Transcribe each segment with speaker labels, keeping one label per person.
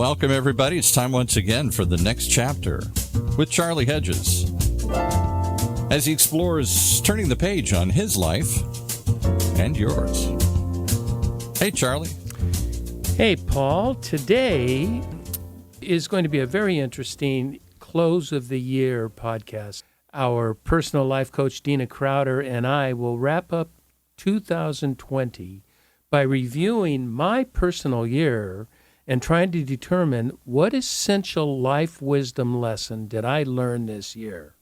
Speaker 1: Welcome, everybody. It's time once again for the next chapter with Charlie Hedges as he explores turning the page on his life and yours. Hey, Charlie.
Speaker 2: Hey, Paul. Today is going to be a very interesting close of the year podcast. Our personal life coach, Dena Crowder, and I will wrap up 2020 by reviewing my personal year and trying to determine what essential life wisdom lesson did I learn this year.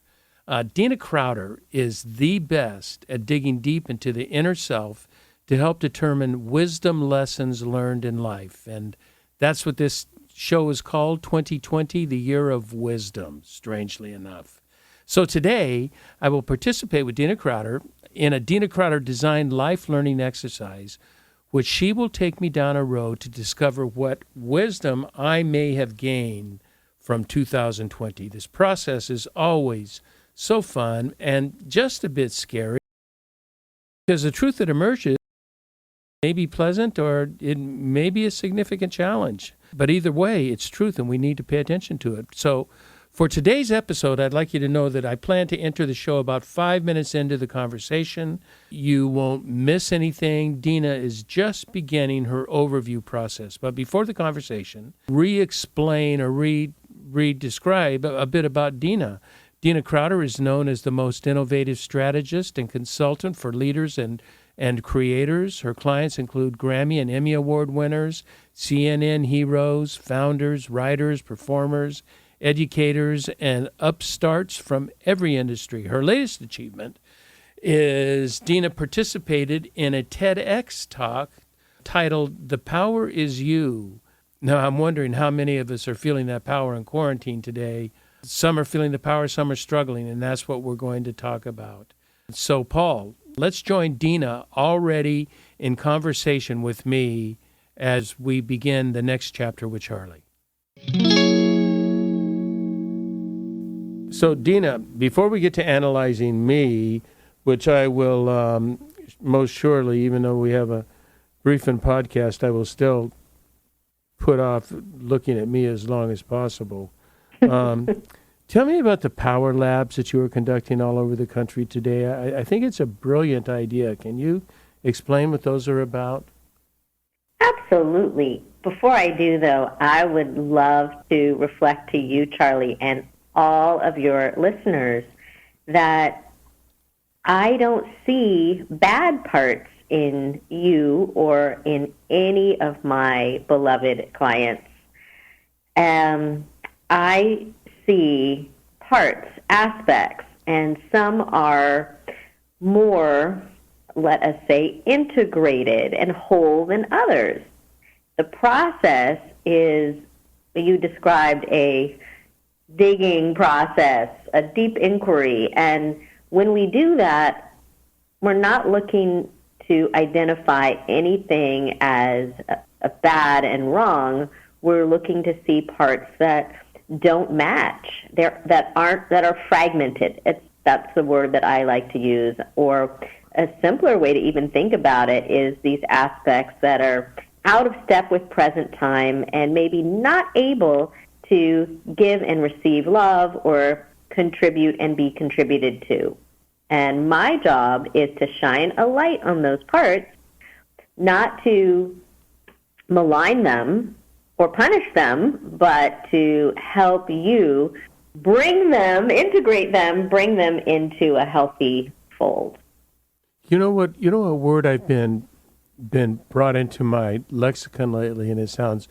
Speaker 2: Dena Crowder is the best at digging deep into the inner self to help determine wisdom lessons learned in life. And that's what this show is called, 2020, the Year of Wisdom, strangely enough. So today, I will participate with Dena Crowder in a Dena Crowder designed life learning exercise, which she will take me down a road to discover what wisdom I may have gained from 2020. This process is always so fun and just a bit scary because the truth that emerges may be pleasant or it may be a significant challenge. But either way, it's truth and we need to pay attention to it. So for today's episode, I'd like you to know that I plan to enter the show about 5 minutes into the conversation. You won't miss anything. Dena is just beginning her overview process. But before the conversation, re-explain or re-describe a bit about Dena. Dena Crowder is known as the most innovative strategist and consultant for leaders and creators. Her clients include Grammy and Emmy Award winners, CNN heroes, founders, writers, performers, educators, and upstarts from every industry. Her latest achievement is Dena participated in a TEDx talk titled, "The Power Is You." Now, I'm wondering how many of us are feeling that power in quarantine today. Some are feeling the power, some are struggling, and that's what we're going to talk about. So, Paul, let's join Dena already in conversation with me as we begin the next chapter with Charlie. So, Dena, before we get to analyzing me, which I will most surely, even though we have a briefing podcast, I will still put off looking at me as long as possible. Tell me about the power labs that you are conducting all over the country today. I think it's a brilliant idea. Can you explain what those are about?
Speaker 3: Absolutely. Before I do, though, I would love to reflect to you, Charlie, and all of your listeners that I don't see bad parts in you or in any of my beloved clients. I see parts, aspects, and some are more, let us say, integrated and whole than others. The process is, you described a digging process, a deep inquiry, and when we do that, we're not looking to identify anything as a bad and wrong. We're looking to see parts that don't match, that are fragmented. That's the word that I like to use. Or a simpler way to even think about it is these aspects that are out of step with present time and maybe not able to give and receive love or contribute and be contributed to. And my job is to shine a light on those parts, not to malign them or punish them, but to help you integrate them, bring them into a healthy fold.
Speaker 2: You know what? You know a word I've been brought into my lexicon lately, and it sounds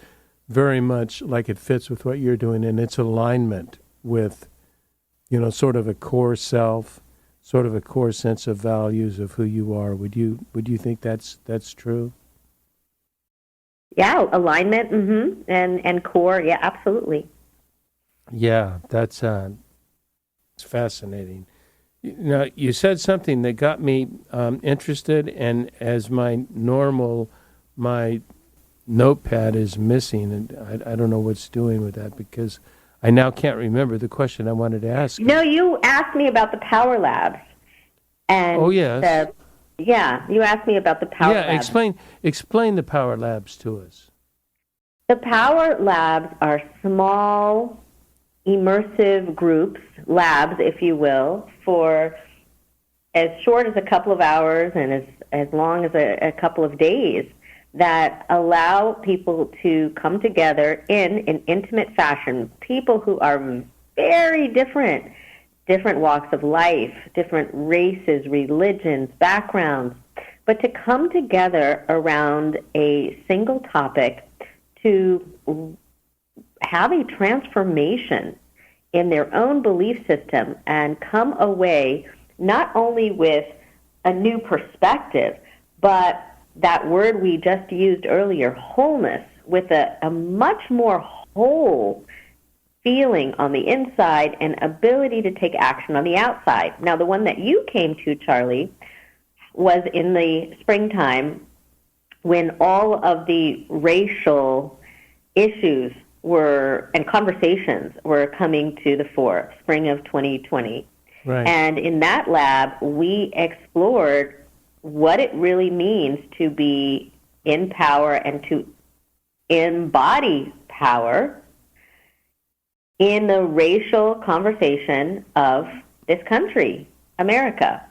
Speaker 2: very much like it fits with what you're doing, and it's alignment with, sort of a core self, sort of a core sense of values of who you are. Would you think that's true?
Speaker 3: Yeah, alignment, and core, yeah, absolutely.
Speaker 2: Yeah, that's fascinating. Now, you said something that got me interested, and as my notepad is missing, and I don't know what's doing with that because I now can't remember the question I wanted to ask.
Speaker 3: No, you asked me about the Power Labs. And
Speaker 2: oh, yes.
Speaker 3: You asked me about the Power Labs.
Speaker 2: Yeah, explain the Power Labs to us.
Speaker 3: The Power Labs are small, immersive groups, labs, if you will, for as short as a couple of hours and as long as a couple of days, that allow people to come together in an intimate fashion, people who are very different walks of life, different races, religions, backgrounds, but to come together around a single topic to have a transformation in their own belief system and come away not only with a new perspective, but that word we just used earlier, wholeness, with a much more whole feeling on the inside and ability to take action on the outside. Now, the one that you came to, Charlie, was in the springtime when all of the racial issues and conversations were coming to the fore, spring of 2020.
Speaker 2: Right.
Speaker 3: And in that lab, we explored what it really means to be in power and to embody power in the racial conversation of this country, America.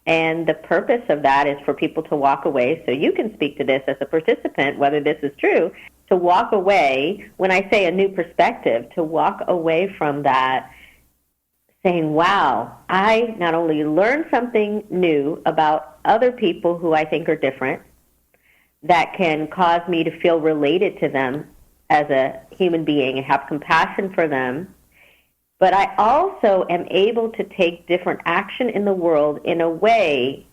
Speaker 3: And the purpose of that is for people to walk away, so you can speak to this as a participant, whether this is true, to walk away, when I say a new perspective, to walk away from that saying, wow, I not only learned something new about other people who I think are different, that can cause me to feel related to them as a human being and have compassion for them, but I also am able to take different action in the world in a way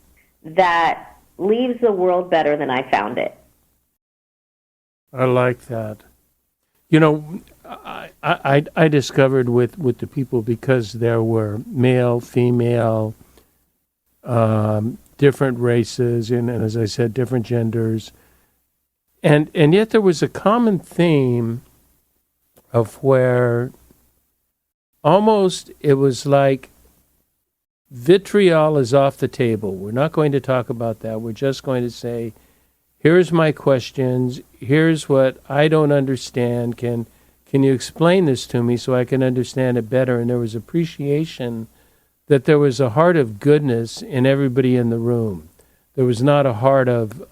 Speaker 3: that leaves the world better than I found it.
Speaker 2: I like that. You know, I discovered with the people, because there were male, female, different races, and as I said, different genders, and yet there was a common theme of where almost it was like vitriol is off the table. We're not going to talk about that. We're just going to say, here's my questions. Here's what I don't understand. Can you explain this to me so I can understand it better? And there was appreciation that there was a heart of goodness in everybody in the room. There was not a heart of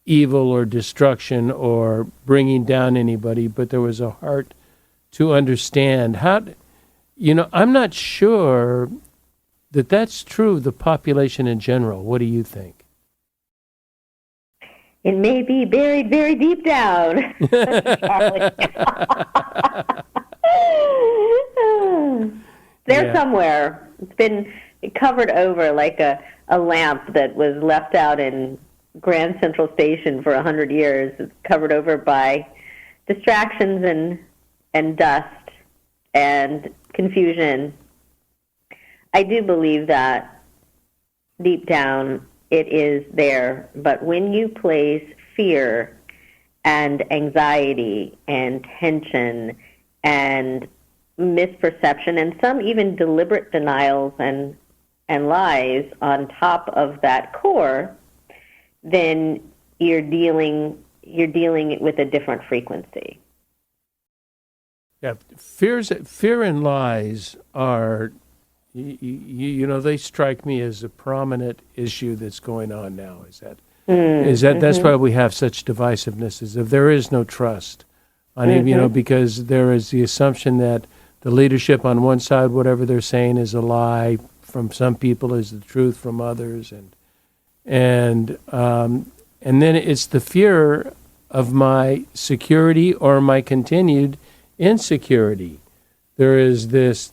Speaker 2: evil or destruction or bringing down anybody, but there was a heart to understand how. I'm not sure that that's true of the population in general. What do you think?
Speaker 3: It may be buried very deep down, Charlie. There somewhere. It's been covered over like a lamp that was left out in Grand Central Station for 100 years. It's covered over by distractions and dust and confusion. I do believe that deep down it is there, but when you place fear and anxiety and tension and misperception and some even deliberate denials and lies on top of that core, then you're dealing with a different frequency.
Speaker 2: Yeah, fear and lies are, they strike me as a prominent issue that's going on now. That's why we have such divisiveness, is if there is no trust on it, because there is the assumption that the leadership on one side, whatever they're saying is a lie from some people, is the truth from others, and then it's the fear of my security or my continued insecurity. There is this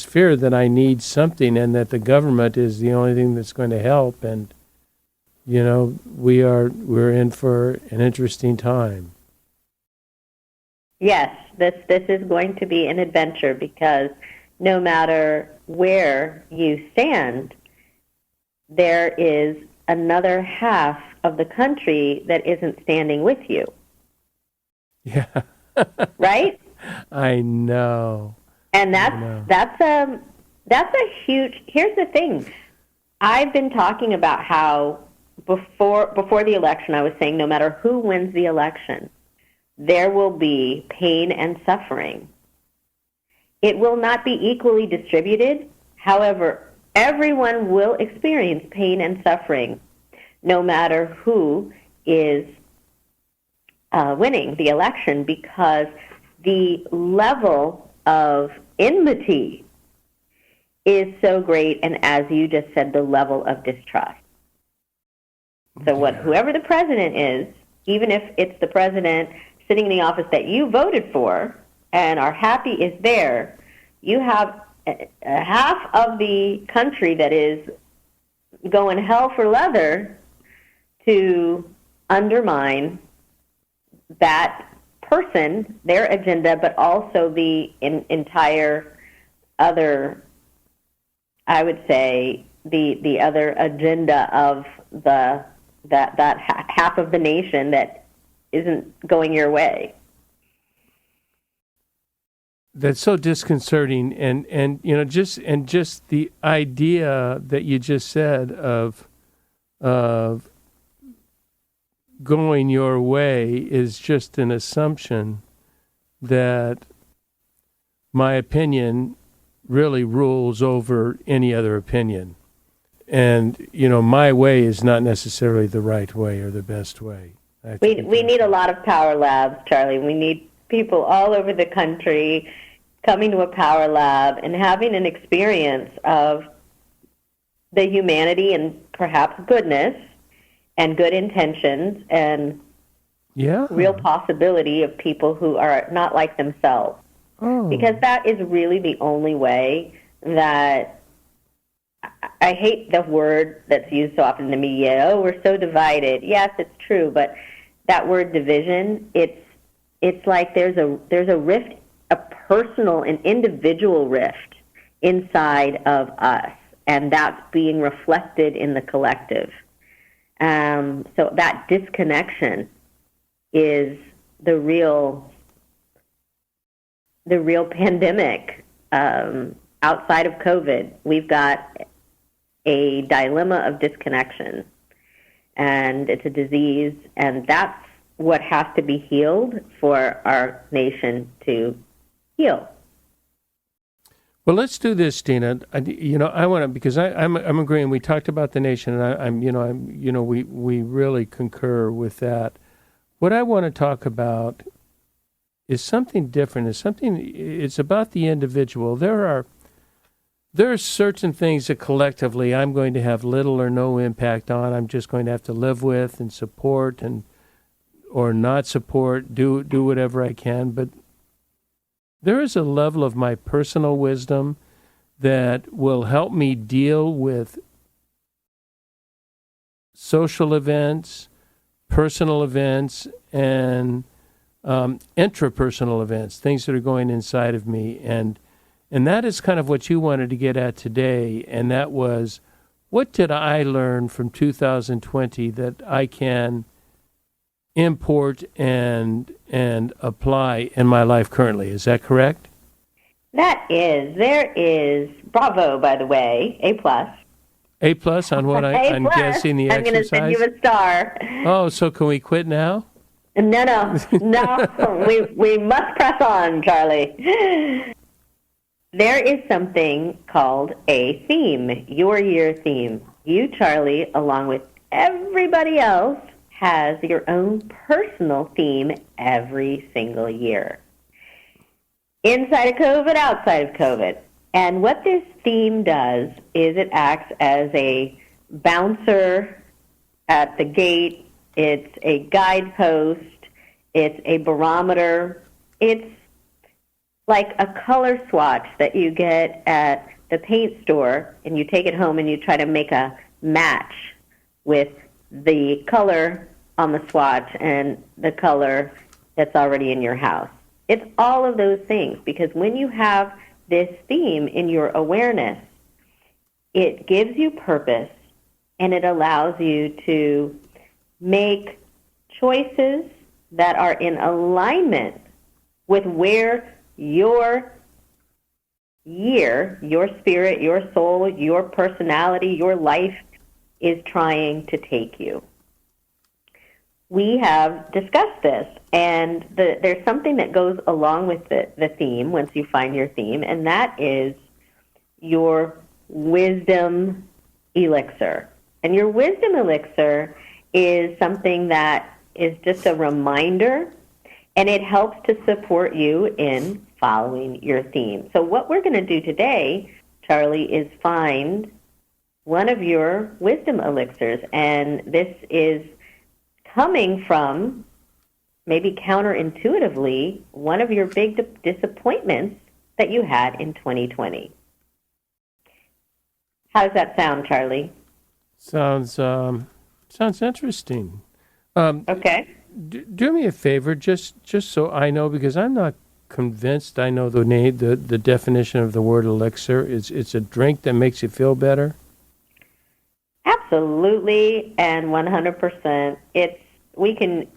Speaker 2: fear that I need something and that the government is the only thing that's going to help, and we're in for an interesting time.
Speaker 3: Yes, this is going to be an adventure, because no matter where you stand, there is another half of the country that isn't standing with you.
Speaker 2: Yeah.
Speaker 3: Right?
Speaker 2: I know.
Speaker 3: And that's a huge. Here's the thing. I've been talking about how before the election, I was saying no matter who wins the election, there will be pain and suffering. It will not be equally distributed. However, everyone will experience pain and suffering, no matter who is winning the election, because the level of enmity is so great, and as you just said, the level of distrust. So whoever the president is, even if it's the president sitting in the office that you voted for and are happy is there, you have half of the country that is going hell for leather to undermine that person, their agenda, but also the entire other, I would say, the other agenda of that half of the nation that isn't going your way.
Speaker 2: That's so disconcerting, and just the idea that you just said of going your way is just an assumption that my opinion really rules over any other opinion. And, my way is not necessarily the right way or the best way.
Speaker 3: We need a lot of power labs, Charlie. We need people all over the country coming to a power lab and having an experience of the humanity and perhaps goodness and good intentions and real possibility of people who are not like themselves.
Speaker 2: Oh.
Speaker 3: Because that is really the only way that, I hate the word that's used so often in the media, we're so divided. Yes, it's true, but that word division, it's like there's a rift, a personal and individual rift inside of us, and that's being reflected in the collective. So that disconnection is the real pandemic. Outside of COVID, we've got a dilemma of disconnection, and it's a disease, and that's what has to be healed for our nation to heal.
Speaker 2: Well, let's do this, Dena. I want to, because I'm agreeing. We talked about the nation, and we really concur with that. What I want to talk about is something different. It's about the individual. There are certain things that collectively I'm going to have little or no impact on. I'm just going to have to live with and support or not support, do whatever I can. But there is a level of my personal wisdom that will help me deal with social events, personal events, and intrapersonal events, things that are going inside of me. And that is kind of what you wanted to get at today, and that was, what did I learn from 2020 that I can import and apply in my life currently? Is that correct?
Speaker 3: There is, bravo, by the way, A+.
Speaker 2: A+ on what I'm guessing the
Speaker 3: I'm
Speaker 2: exercise?
Speaker 3: going to send you a star.
Speaker 2: Oh, so can we quit now?
Speaker 3: No. we must press on, Charlie. There is something called a theme, your year theme. You, Charlie, along with everybody else, has your own personal theme every single year. Inside of COVID, outside of COVID. And what this theme does is it acts as a bouncer at the gate. It's a guidepost. It's a barometer. It's like a color swatch that you get at the paint store, and you take it home and you try to make a match with the color on the swatch and the color that's already in your house. It's all of those things, because when you have this theme in your awareness, it gives you purpose, and it allows you to make choices that are in alignment with where your year, your spirit, your soul, your personality, your life is trying to take you. We have discussed this, and there's something that goes along with the theme once you find your theme, and that is your wisdom elixir. And your wisdom elixir is something that is just a reminder, and it helps to support you in following your theme. So what we're going to do today, Charlie, is find one of your wisdom elixirs, and this is coming from, maybe counterintuitively, one of your big disappointments that you had in 2020. How does that sound, Charlie?
Speaker 2: Sounds interesting.
Speaker 3: Okay.
Speaker 2: Do me a favor, just so I know, because I'm not convinced I know the definition of the word elixir. It's a drink that makes you feel better?
Speaker 3: Absolutely, and 100%. We can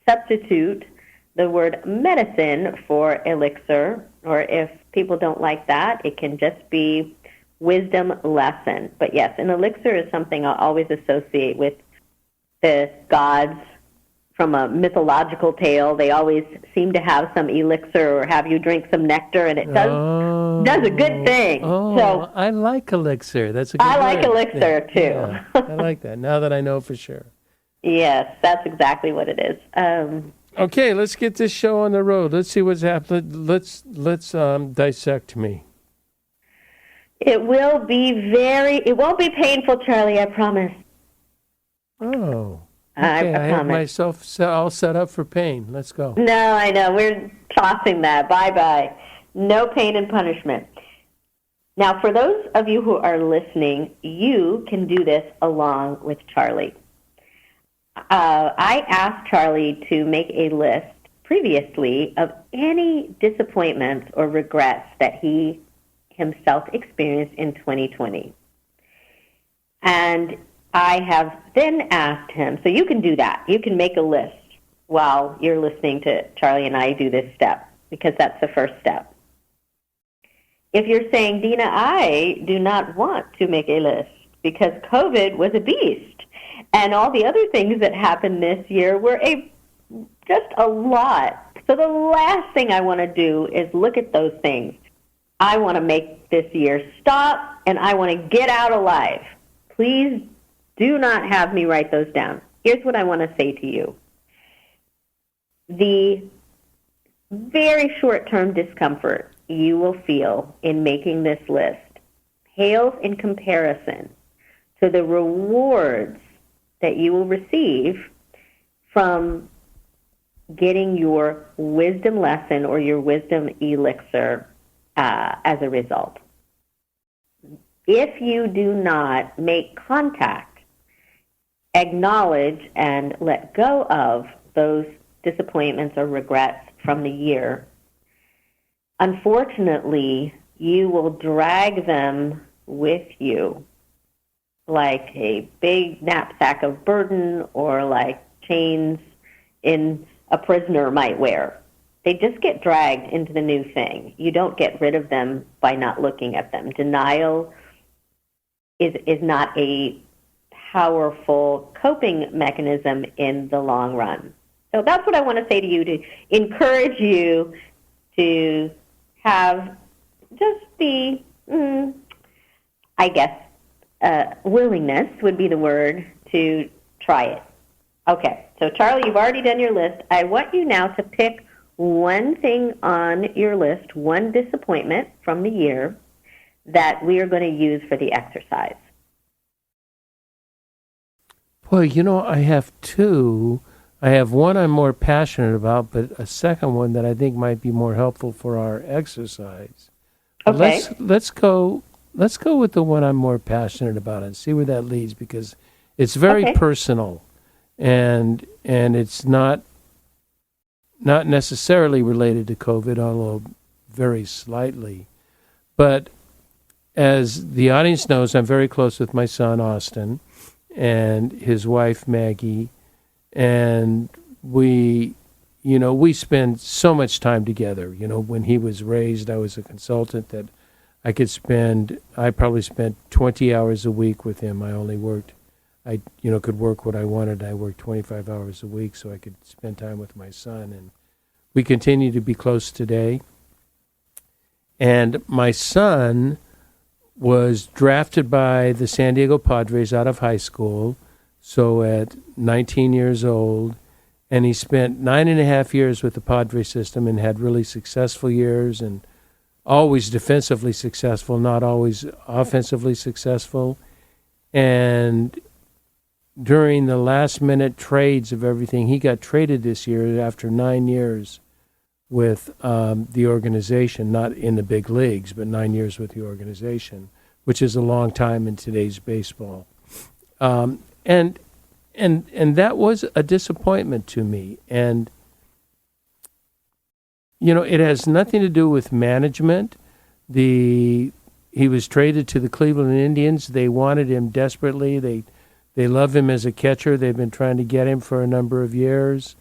Speaker 3: substitute the word medicine for elixir, or if people don't like that, it can just be wisdom lesson. But yes, an elixir is something I always associate with the gods from a mythological tale. They always seem to have some elixir or have you drink some nectar, and it does a good thing.
Speaker 2: Oh,
Speaker 3: so
Speaker 2: I like elixir. That's a good
Speaker 3: I like
Speaker 2: word.
Speaker 3: elixir, too.
Speaker 2: Yeah, I like that, now that I know for sure.
Speaker 3: Yes, that's exactly what it is.
Speaker 2: Okay, let's get this show on the road. Let's see what's happening. Let's dissect me.
Speaker 3: It won't be painful, Charlie, I promise.
Speaker 2: Oh.
Speaker 3: I
Speaker 2: Okay, I have
Speaker 3: promise.
Speaker 2: myself all set up for pain. Let's go.
Speaker 3: No, I know. We're tossing that. Bye-bye. No pain and punishment. Now, for those of you who are listening, you can do this along with Charlie. I asked Charlie to make a list previously of any disappointments or regrets that he himself experienced in 2020. And I have then asked him, so you can do that. You can make a list while you're listening to Charlie and I do this step, because that's the first step. If you're saying, Dena, I do not want to make a list because COVID was a beast, and all the other things that happened this year were just a lot. So the last thing I want to do is look at those things. I want to make this year stop, and I want to get out alive. Please do not have me write those down. Here's what I want to say to you. The very short-term discomfort you will feel in making this list pales in comparison to the rewards that you will receive from getting your wisdom lesson or your wisdom elixir as a result. If you do not make contact, acknowledge, and let go of those disappointments or regrets from the year, unfortunately, you will drag them with you like a big knapsack of burden, or like chains in a prisoner might wear. They just get dragged into the new thing. You don't get rid of them by not looking at them. Denial is not a powerful coping mechanism in the long run. So that's what I want to say to you, to encourage you to have just the, willingness would be the word, to try it. Okay, so Charlie, you've already done your list. I want you now to pick one thing on your list, one disappointment from the year that we are going to use for the exercise.
Speaker 2: Boy, I have two. I have one I'm more passionate about, but a second one that I think might be more helpful for our exercise.
Speaker 3: Okay.
Speaker 2: Let's go with the one I'm more passionate about and see where that leads, because it's very personal, and it's not necessarily related to COVID, although very slightly. But as the audience knows, I'm very close with my son Austin and his wife Maggie, and we spend so much time together. When he was raised, I was a consultant that I probably spent 20 hours a week with him. I could work what I wanted. I worked 25 hours a week so I could spend time with my son. And we continue to be close today. And my son was drafted by the San Diego Padres out of high school, so at 19 years old, and he spent 9.5 years with the Padres system and had really successful years and always defensively successful, not always offensively successful. And during the last-minute trades of everything, he got traded this year after 9 years with the organization, not in the big leagues, but 9 years with the organization, which is a long time in today's baseball. And that was a disappointment to me. And, it has nothing to do with management. He was traded to the Cleveland Indians. They wanted him desperately. They love him as a catcher. They've been trying to get him for a number of years.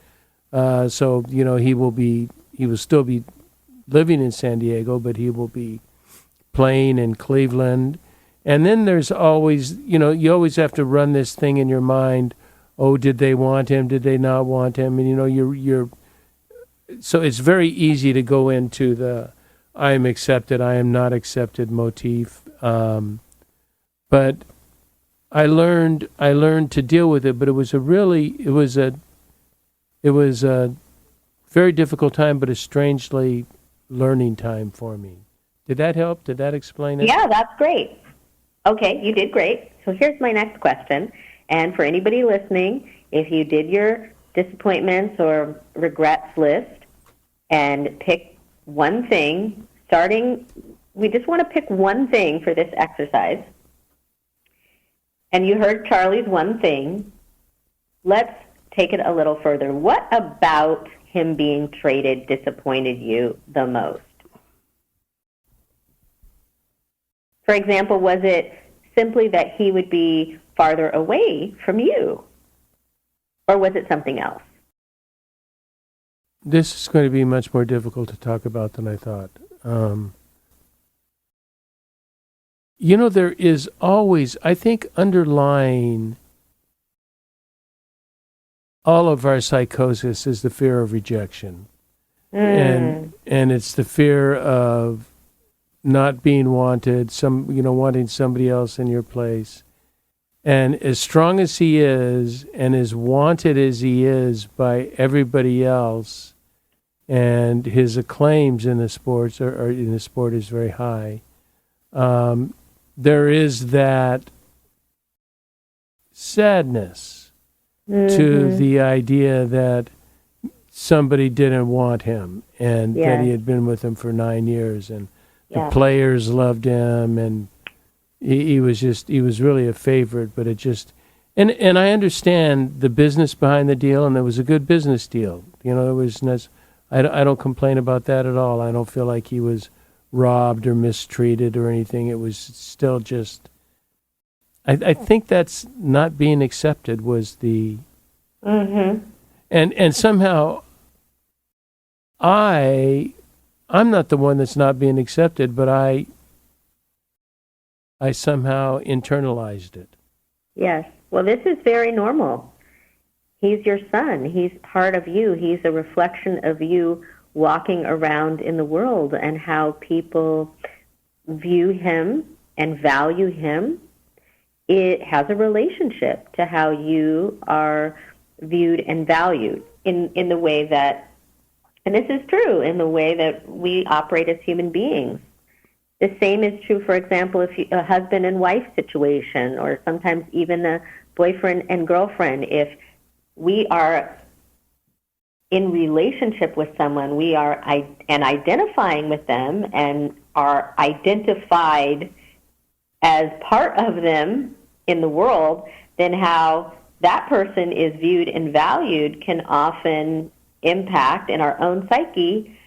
Speaker 2: So he will still be living in San Diego, but he will be playing in Cleveland. And then there's always, you always have to run this thing in your mind. Oh, did they want him? Did they not want him? And, so it's very easy to go into the I am accepted, I am not accepted motif. But I learned to deal with it, but it was a very difficult time, but a strangely learning time for me. Did that help? Did that explain it?
Speaker 3: Yeah, that's great. Okay, you did great. So here's my next question. And for anybody listening, if you did your disappointments or regrets list and pick one thing, we just want to pick one thing for this exercise. And you heard Charlie's one thing. Let's take it a little further. What about him being traded disappointed you the most? For example, was it simply that he would be farther away from you? Or was it something else?
Speaker 2: This is going to be much more difficult to talk about than I thought. There is always, I think, underlying all of our psychosis is the fear of rejection. And it's the fear of not being wanted, wanting somebody else in your place. And as strong as he is, and as wanted as he is by everybody else, and his acclaims in the sports or in the sport is very high, there is that sadness to the idea that somebody didn't want him, and that he had been with them for 9 years, and the players loved him, and he was really a favorite. But it just, and I understand the business behind the deal, and it was a good business deal. I don't complain about that at all. I don't feel like he was robbed or mistreated or anything. It was still just, I think that's not being accepted was the, and somehow I'm not the one that's not being accepted, but I somehow internalized it.
Speaker 3: Yes. Well, this is very normal. He's your son. He's part of you. He's a reflection of you walking around in the world, and how people view him and value him. It has a relationship to how you are viewed and valued in the way that, and this is true, in the way that we operate as human beings. The same is true, for example, if a husband and wife situation, or sometimes even a boyfriend and girlfriend. If we are in relationship with someone, we are identifying with them and are identified as part of them in the world, then how that person is viewed and valued can often impact in our own psyche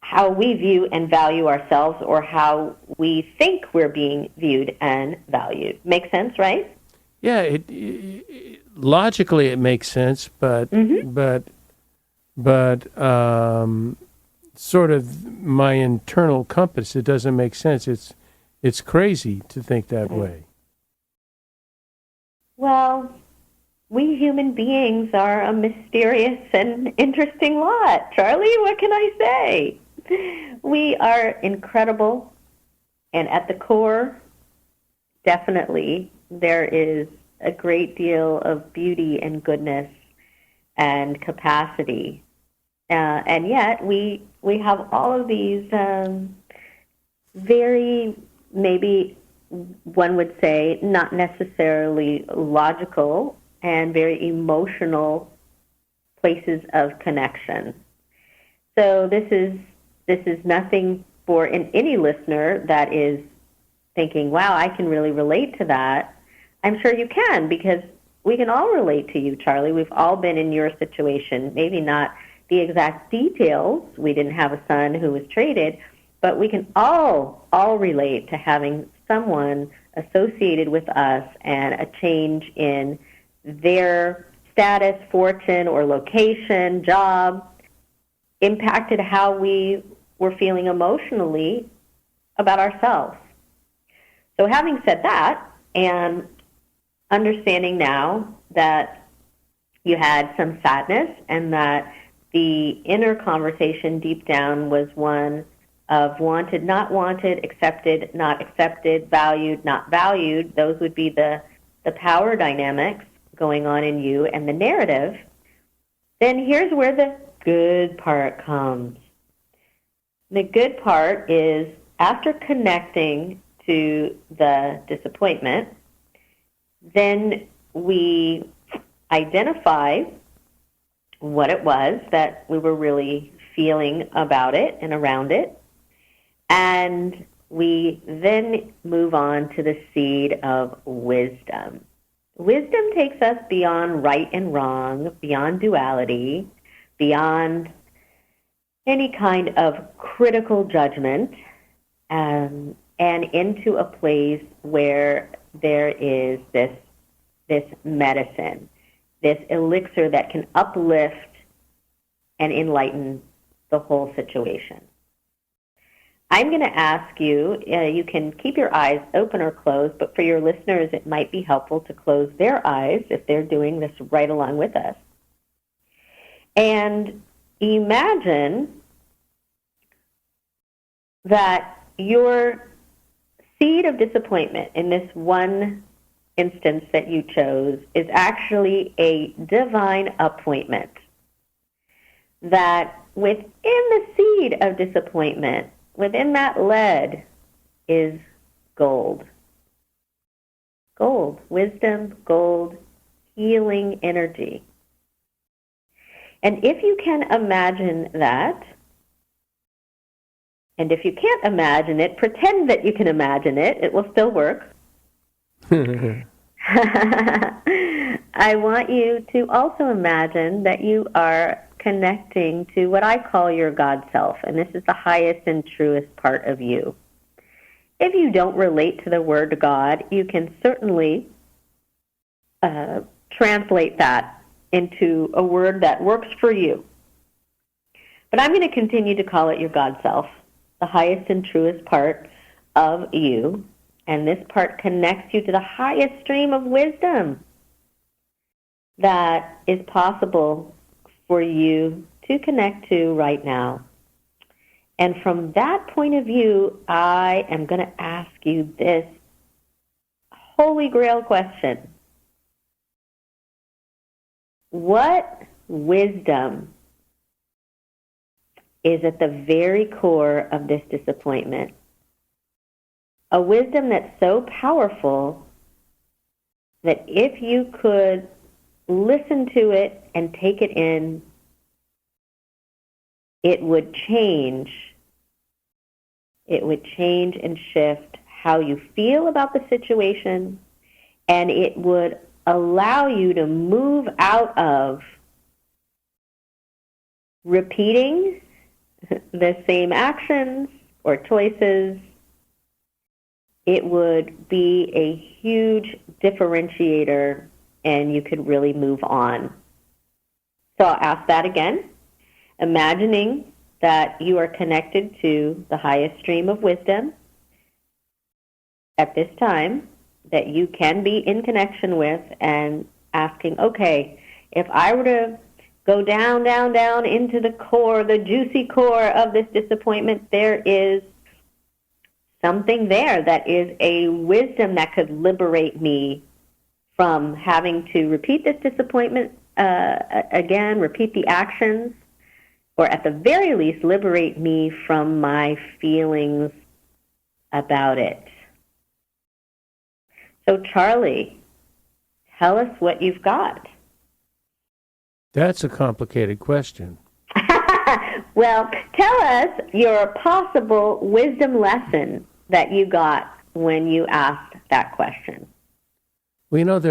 Speaker 3: how we view and value ourselves, or how we think we're being viewed and valued. Makes sense, right?
Speaker 2: Yeah, logically it makes sense, but sort of my internal compass. It doesn't make sense. It's crazy to think that way.
Speaker 3: Well, we human beings are a mysterious and interesting lot. Charlie, what can I say? We are incredible, and at the core, definitely, there is a great deal of beauty and goodness and capacity. And yet, we have all of these very, maybe one would say, not necessarily logical and very emotional places of connection. So this is nothing for any listener that is thinking, wow, I can really relate to that. I'm sure you can, because we can all relate to you, Charlie. We've all been in your situation, maybe not the exact details. We didn't have a son who was traded, but we can all relate to having someone associated with us and a change in their status, fortune, or location, job, impacted how we were feeling emotionally about ourselves. So having said that, and understanding now that you had some sadness and that the inner conversation deep down was one of wanted, not wanted, accepted, not accepted, valued, not valued, those would be the power dynamics going on in you and the narrative, then here's where the good part comes. The good part is, after connecting to the disappointment, then we identify what it was that we were really feeling about it and around it, and we then move on to the seed of wisdom. Wisdom takes us beyond right and wrong, beyond duality, beyond any kind of critical judgment, and into a place where there is this medicine, this elixir that can uplift and enlighten the whole situation. I'm going to ask you, you can keep your eyes open or closed, but for your listeners, it might be helpful to close their eyes if they're doing this right along with us. And imagine that your seed of disappointment in this one instance that you chose is actually a divine appointment. That within the seed of disappointment, within that lead, is gold. Gold, wisdom, gold, healing energy. And if you can imagine that, and if you can't imagine it, pretend that you can imagine it. It will still work. I want you to also imagine that you are connecting to what I call your God self, and this is the highest and truest part of you. If you don't relate to the word God, you can certainly translate that into a word that works for you. But I'm going to continue to call it your God self, the highest and truest part of you, and this part connects you to the highest stream of wisdom that is possible for you to connect to right now. And from that point of view, I am going to ask you this holy grail question. What wisdom is at the very core of this disappointment? A wisdom that's so powerful that if you could listen to it and take it in, it would change. It would change and shift how you feel about the situation, and it would allow you to move out of repeating the same actions or choices. It would be a huge differentiator, and you could really move on. So I'll ask that again. Imagining that you are connected to the highest stream of wisdom at this time that you can be in connection with, and asking, okay, if I were to go down, down, down into the core, the juicy core of this disappointment, there is something there that is a wisdom that could liberate me from having to repeat this disappointment again, repeat the actions, or at the very least liberate me from my feelings about it. So Charlie, tell us what you've got.
Speaker 2: That's a complicated question.
Speaker 3: Well, tell us your possible wisdom lesson that you got when you asked that question.
Speaker 2: Well,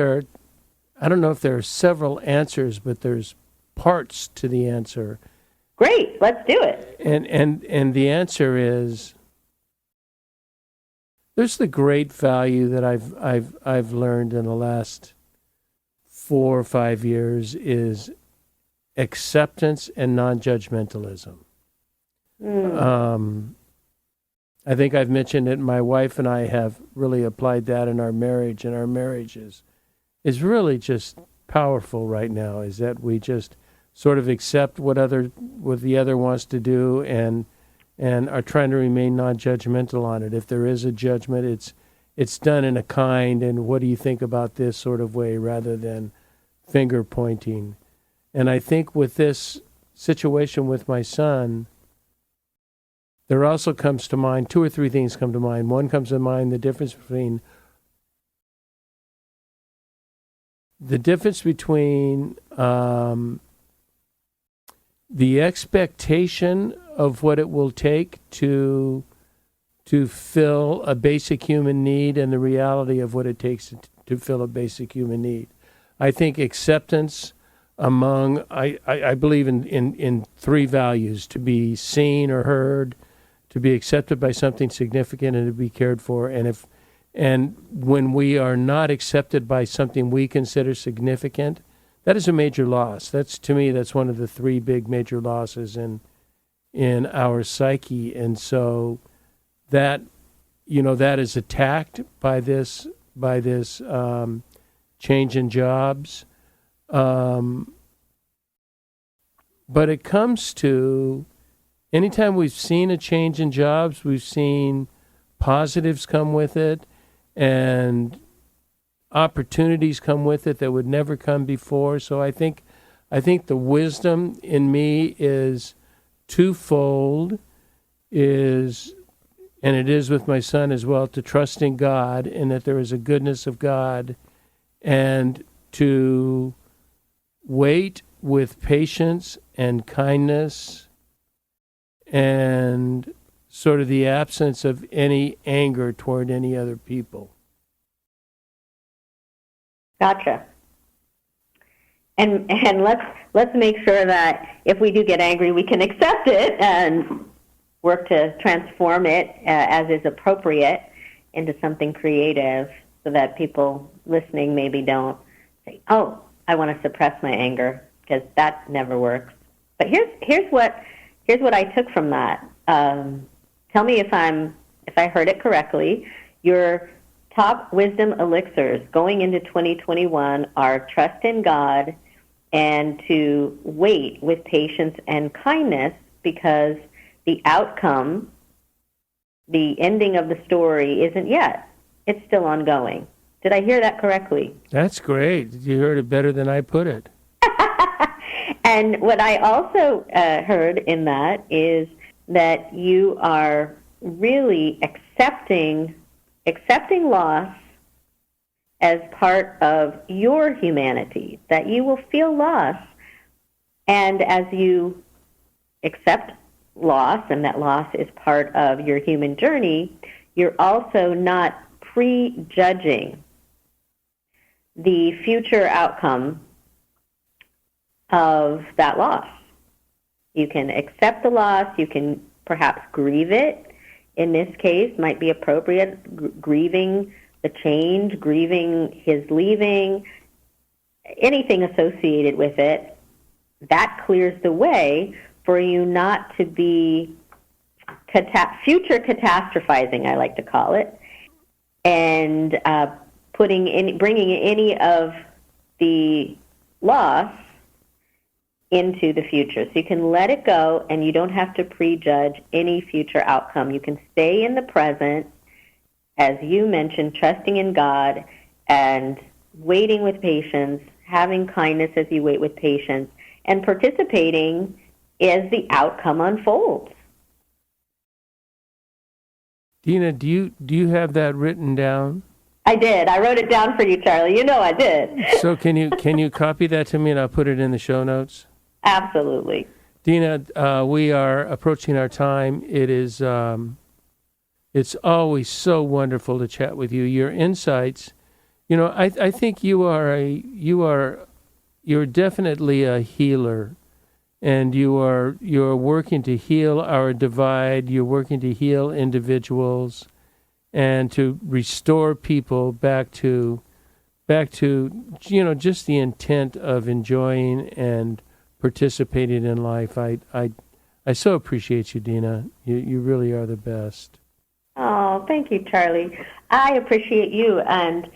Speaker 2: I don't know if there are several answers, but there's parts to the answer.
Speaker 3: Great, let's do it.
Speaker 2: And the answer is, there's the great value that I've learned in the last 4 or 5 years is acceptance and non-judgmentalism. I think I've mentioned it. My wife and I have really applied that in our marriage, and our marriage is really just powerful right now. Is that we just sort of accept what the other wants to do, and are trying to remain non-judgmental on it. If there is a judgment, it's done in a kind and what do you think about this sort of way, rather than finger pointing. And I think with this situation with my son, there also comes to mind, 2 or 3 things come to mind. One comes to mind, the difference between the expectation of what it will take to fill a basic human need and the reality of what it takes to fill a basic human need. I think acceptance among, I believe in 3 values: to be seen or heard, to be accepted by something significant, and to be cared for. And when we are not accepted by something we consider significant, that is a major loss. To me, that's one of the 3 big major losses in our psyche. And so that is attacked by this change in jobs. But it comes to, anytime we've seen a change in jobs, we've seen positives come with it, and opportunities come with it that would never come before. So I think the wisdom in me is twofold, and it is with my son as well, to trust in God and that there is a goodness of God, and to wait with patience and kindness and sort of the absence of any anger toward any other people.
Speaker 3: Gotcha. And let's make sure that if we do get angry, we can accept it and work to transform it as is appropriate into something creative, so that people listening maybe don't say, "Oh, I want to suppress my anger," because that never works. But here's what I took from that. Tell me if I heard it correctly. Your top wisdom elixirs going into 2021 are trust in God and to wait with patience and kindness, because the outcome, the ending of the story, isn't yet. It's still ongoing. Did I hear that correctly?
Speaker 2: That's great. You heard it better than I put it.
Speaker 3: And what I also heard in that is that you are really accepting loss as part of your humanity, that you will feel loss. And as you accept loss, and that loss is part of your human journey, you're also not prejudging the future outcome of that loss. You can accept the loss, you can perhaps grieve it. In this case, might be appropriate, grieving the change, grieving his leaving, anything associated with it. That clears the way for you not to be future catastrophizing, I like to call it, and bringing any of the loss into the future. So you can let it go, and you don't have to prejudge any future outcome. You can stay in the present, as you mentioned, trusting in God and waiting with patience, having kindness as you wait with patience, and participating as the outcome unfolds.
Speaker 2: Dena, do you have that written down?
Speaker 3: I did. I wrote it down for you, Charlie. You know I did.
Speaker 2: So can you copy that to me, and I'll put it in the show notes?
Speaker 3: Absolutely.
Speaker 2: Dena, we are approaching our time. It is it's always so wonderful to chat with you. Your insights, I think you're definitely a healer, and you're working to heal our divide. You're working to heal individuals, and to restore people back to just the intent of enjoying and participating in life. I so appreciate you, Dena. You really are the best.
Speaker 3: Oh, thank you, Charlie. I appreciate you. And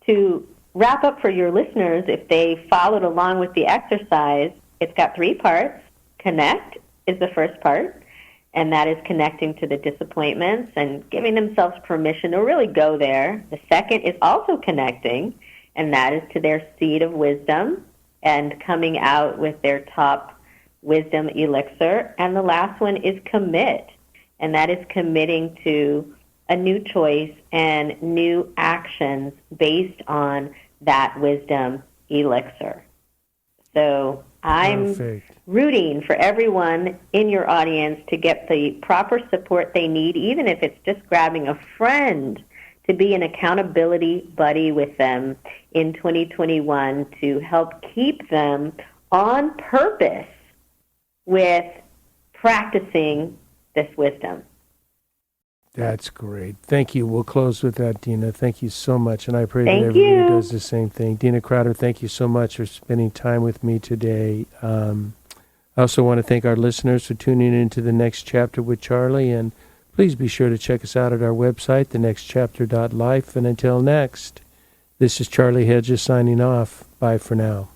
Speaker 3: to wrap up for your listeners, if they followed along with the exercise, it's got 3 parts. Connect is the first part, and that is connecting to the disappointments and giving themselves permission to really go there. The second is also connecting, and that is to their seed of wisdom and coming out with their top wisdom elixir. And the last one is commit, and that is committing to a new choice and new actions based on that wisdom elixir. So I'm rooting for everyone in your audience to get the proper support they need, even if it's just grabbing a friend to be an accountability buddy with them in 2021 to help keep them on purpose with practicing this wisdom.
Speaker 2: That's great. Thank you. We'll close with that, Dena. Thank you so much, and I pray that everybody does the same thing. Dena Crowder, thank you so much for spending time with me today. I also want to thank our listeners for tuning into the Next Chapter with Charlie, and please be sure to check us out at our website, thenextchapter.life. And until next, this is Charlie Hedges signing off. Bye for now.